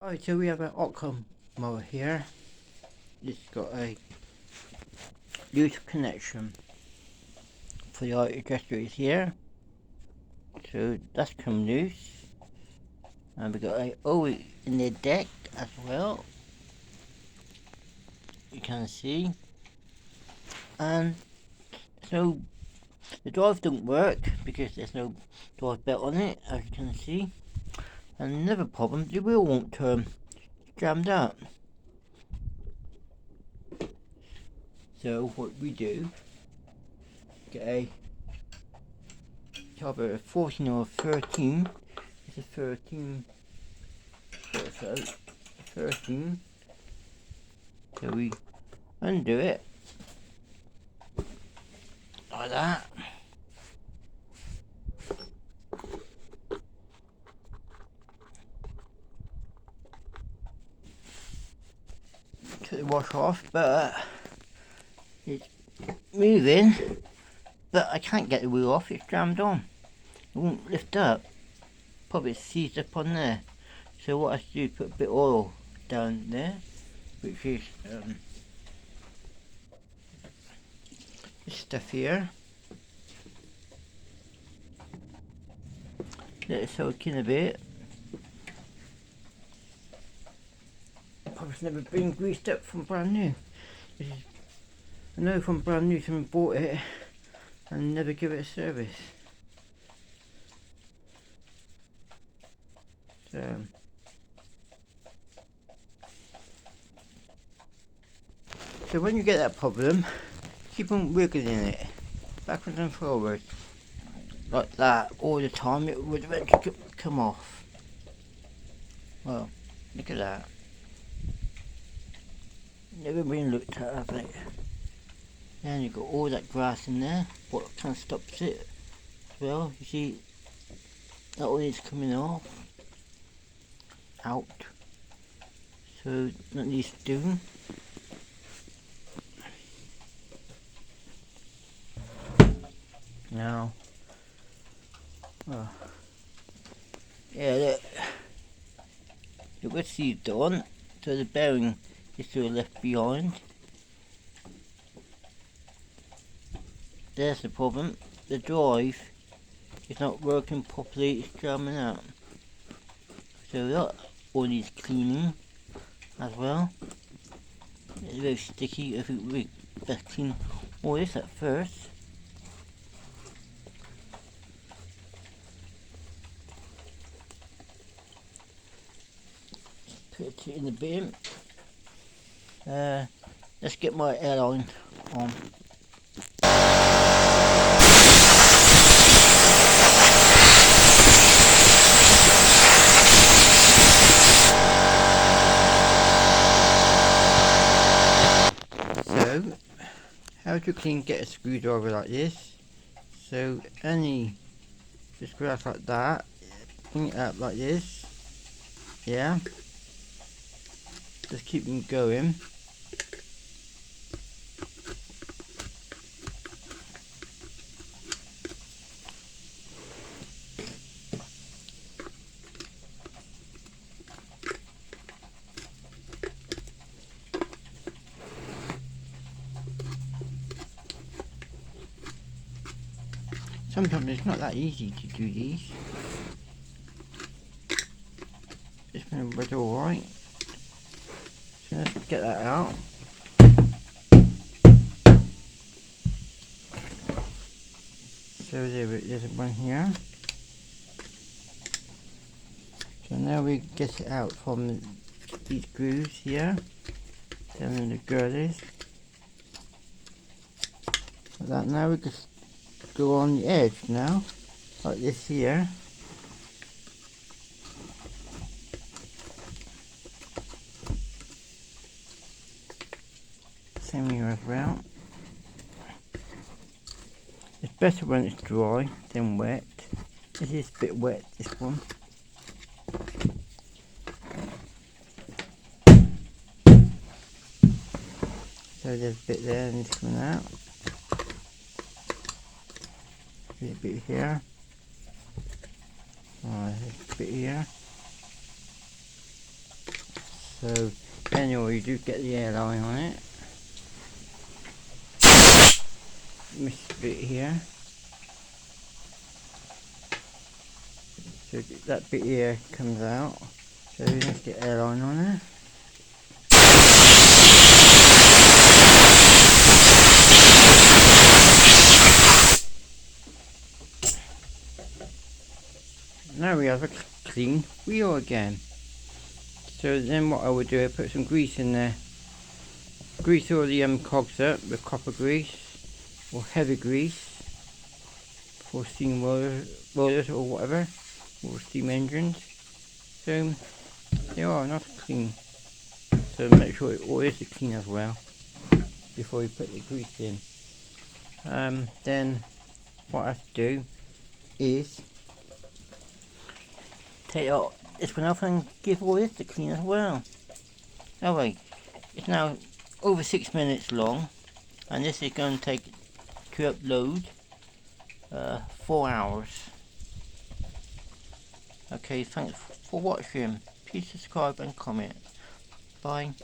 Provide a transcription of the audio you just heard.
Alright, so we have an outcome mower here. It's got a loose connection for the accessories here. So that's come loose. And we got a hole in the deck as well. You can see. And so the drive don't work because there's no drive belt on it, as you can see. And another problem, the wheel won't turn. It's jammed up. So what we do, get a either a 14 or a 13. It's a 13. So 13. So we undo it like that. Took the wash off, but it's moving. But I can't get the wheel off. It's jammed on. It won't lift up. Probably seized up on there. So what I do is put a bit of oil down there, which is this stuff here. Let it soak in a bit. Probably never been greased up from brand new. I know from brand new someone bought it and never give it a service. So when you get that problem, keep on wiggling it backwards and forwards like that all the time. It would eventually come off. Well, look at that. Never been looked at, have it? And you've got all that grass in there, what kind of stops it as well. You see that all is coming off, out. So that needs doing. Now, yeah, look, it was seized on, so the bearing is still left behind. There's the problem. The drive is not working properly. It's jamming out. So that all needs cleaning as well. It's very sticky. I think we best clean all this at first. Put it in the bin. Let's get my airline on. So, how to get a screwdriver like this? So any just grass like that, bring it up like this. Yeah. Just keep them going. Sometimes it's not that easy to do these. This one was alright. So let's get that out. So there's one here. So now we get it out from these grooves here, down in the girders. Like that. Now we just go on the edge now, like this here. Same here as well. It's better when it's dry than wet. This is a bit wet, this one. So there's a bit there and it's coming out. A bit here. Oh, there's a bit here. So anyway, you do get the airline on it. Missed a bit here. So that bit here comes out. So there's the airline on it. Now we have a clean wheel again. So then what I would do, I put some grease in there. Grease all the cogs up with copper grease or heavy grease for steam rollers or whatever, or steam engines. So they are not clean. So make sure it always is clean as well before you put the grease in. Then what I have to do is take out this one off and give all this to clean as well. Alright, it's now over 6 minutes long, and this is going to take to upload 4 hours. Okay, thanks for watching. Please subscribe and comment. Bye.